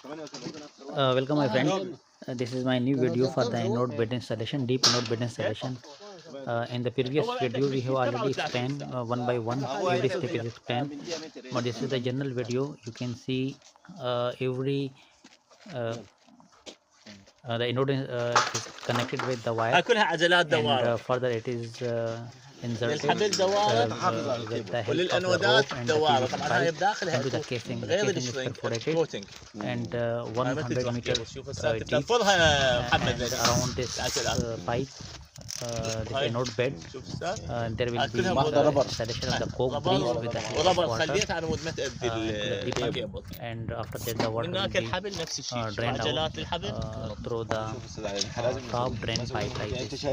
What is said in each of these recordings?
Welcome my friend. This is my new video for the Anode bed installation, deep Anode bed installation. In the previous video we have already explained one by one, every step is explained, but this is the general video. You can see every the Anode is connected with the wire, and further it is inserted with the help of the rope and the PVC pipe into the casing. The casing is perforated and 100 meter deep, and around this pipe, this Anode bed, there will be the installation of the coke breeze with the help of water the deep, and after that the water will be drained out through the top drain pipe like this. So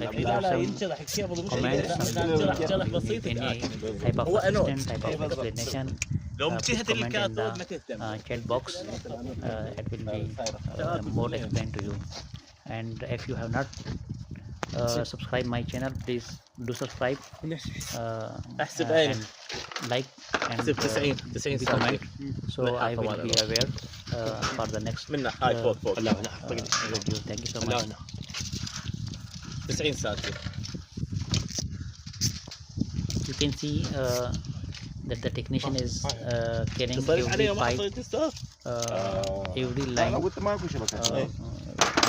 if you have some comments, any type of assistance, type of explanation, please comment in the chat box. It will be more explained to you. And if you have not subscribed my channel, please do subscribe and like and be comment, so I will be aware for the next video. Thank you so much. You can see that the technician is carrying every pipe, every line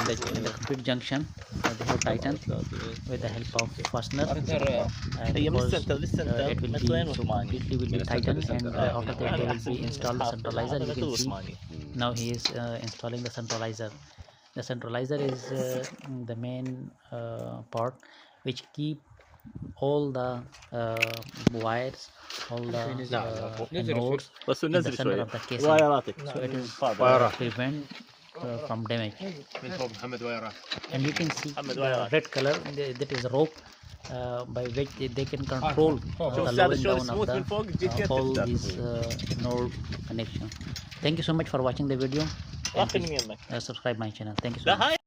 in the complete junction. They have tightened with the help of fastener, and because it will be tightened, and after that they will be installed the centralizer. You can see now he is installing the centralizer. The centralizer is the main part which keep all the wires, all the nodes in the center of the casing, so it is prevent from damage. And you can see the red color, that is rope by which they can control the lowering down of the all these node connection. Thank you so much for watching the video, and please, subscribe my channel. Thank you so much.